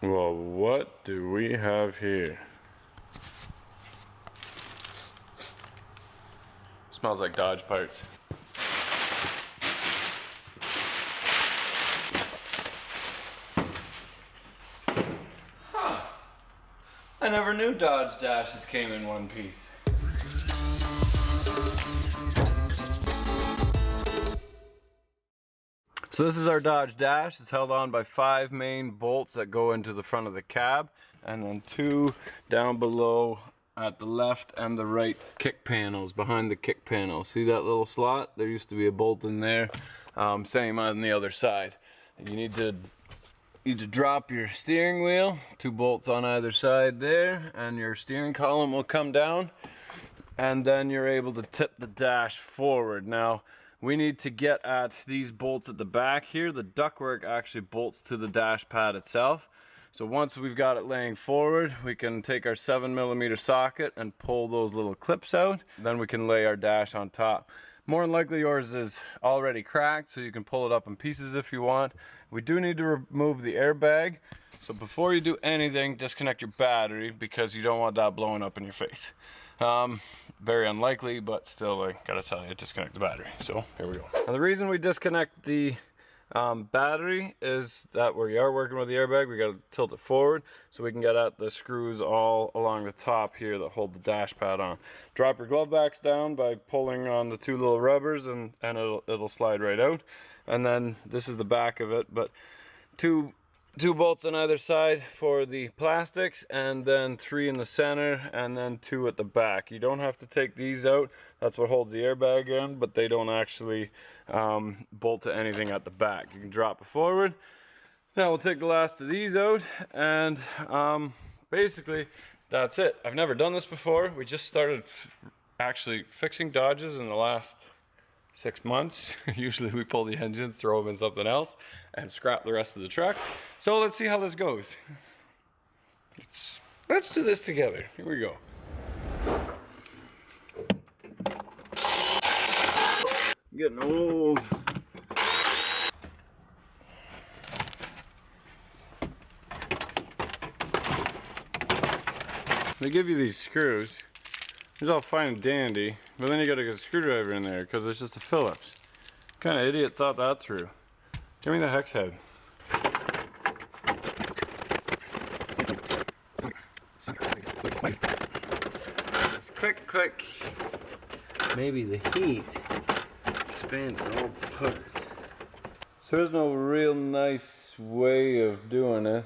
Well, what do we have here? Smells like Dodge parts. Huh. I never knew Dodge dashes came in one piece. So this is our Dodge dash. It's held on by 5 main bolts that go into the front of the cab, and then 2 down below at the left and the right kick panels, behind the kick panel. See that little slot? There used to be a bolt in there. Same on the other side. You need to drop your steering wheel, 2 bolts on either side there, and your steering column will come down, and then you're able to tip the dash forward. Now, we need to get at these bolts at the back here. The ductwork actually bolts to the dash pad itself. So once we've got it laying forward, we can take our 7mm socket and pull those little clips out. Then we can lay our dash on top. More than likely yours is already cracked, so you can pull it up in pieces if you want. We do need to remove the airbag. So before you do anything, disconnect your battery because you don't want that blowing up in your face. Very unlikely, but still, I gotta tell you, disconnect the battery. So here we go. Now the reason we disconnect the battery is that we are working with the airbag. We gotta tilt it forward so we can get at the screws all along the top here that hold the dash pad on. Drop your glove backs down by pulling on the 2 little rubbers, and it'll slide right out. And then this is the back of it, but two bolts on either side for the plastics, and then 3 in the center, and then 2 at the back. You don't have to take these out. That's what holds the airbag in, but they don't actually bolt to anything at the back. You can drop it forward. Now we'll take the last of these out, and basically that's it. I've never done this before. We just started actually fixing Dodges in the last 6 months. Usually we pull the engines, throw them in something else, and scrap the rest of the truck. So let's see how this goes. Let's do this together. Here we go. I'm getting old. They give you these screws. It's all fine and dandy, but then you gotta get a screwdriver in there because it's just a Phillips. What kind of idiot thought that through? Give me the hex head. Just click. Maybe the heat expands all parts. So there's no real nice way of doing it.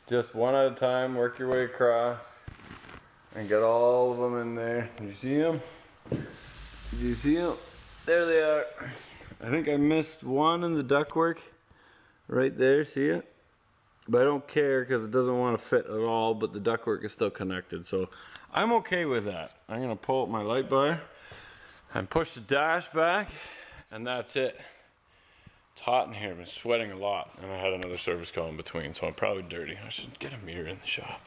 Just one at a time, work your way across. And get all of them in there. Did you see them? Did you see them? There they are. I think I missed one in the ductwork. Right there, see it? But I don't care because it doesn't want to fit at all, but the ductwork is still connected. So I'm okay with that. I'm gonna pull up my light bar and push the dash back, and that's it. It's hot in here. I've been sweating a lot, and I had another service call in between, so I'm probably dirty. I should get a mirror in the shop.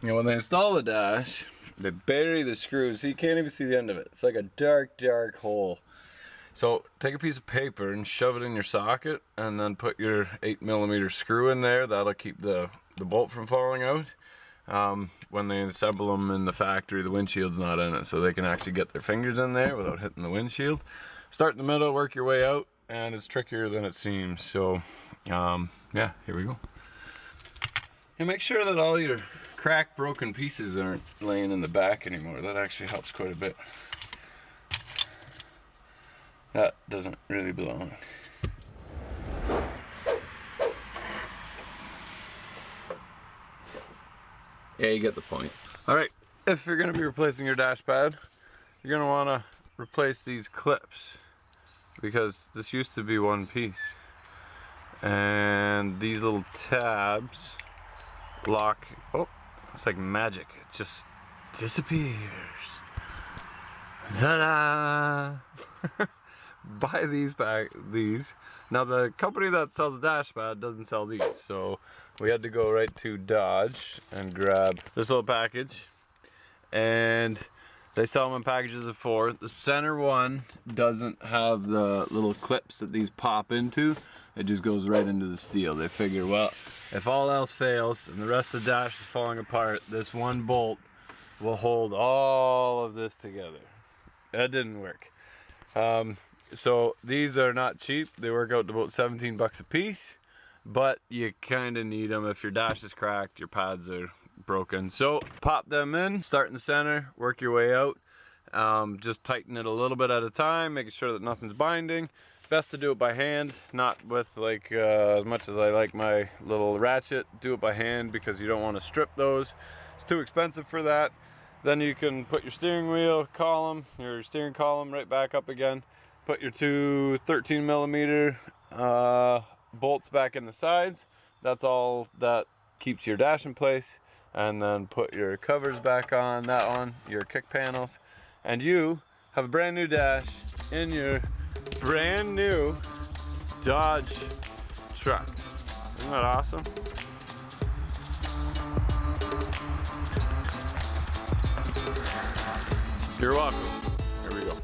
You know, when they install the dash, they bury the screws so you can't even see the end of it. It's like a dark hole. So take a piece of paper and shove it in your socket, and then put your 8mm screw in there. That'll keep the bolt from falling out. When they assemble them in the factory, the windshield's not in it, so they can actually get their fingers in there without hitting the windshield. Start in the middle, work your way out, and it's trickier than it seems. So yeah, here we go. And make sure that all your cracked, broken pieces aren't laying in the back anymore. That actually helps quite a bit. That doesn't really belong. Yeah, you get the point. Alright, if you're going to be replacing your dash pad, you're going to want to replace these clips, because this used to be one piece. And these little tabs lock. Oh, it's like magic. It just disappears. Ta-da! Buy these back. Now the company that sells the dash pad doesn't sell these, so we had to go right to Dodge and grab this little package. And they sell them in packages of 4. The center one doesn't have the little clips that these pop into. it just goes right into the steel. They figure, well, if all else fails and the rest of the dash is falling apart, this one bolt will hold all of this together. That didn't work. So these are not cheap. They work out to about 17 bucks a piece, but you kind of need them if your dash is cracked, your pads are broken. So pop them in, start in the center, work your way out. Just tighten it a little bit at a time, making sure that nothing's binding. Best to do it by hand, not with like as much as I like my little ratchet. Do it by hand because you don't want to strip those. It's too expensive for that. Then you can put your steering wheel column, your steering column right back up again. Put your two 13 millimeter bolts back in the sides. That's all that keeps your dash in place. And then put your covers back on that one, your kick panels. And you have a brand new dash in your brand new Dodge truck. Isn't that awesome? You're welcome. Here we go.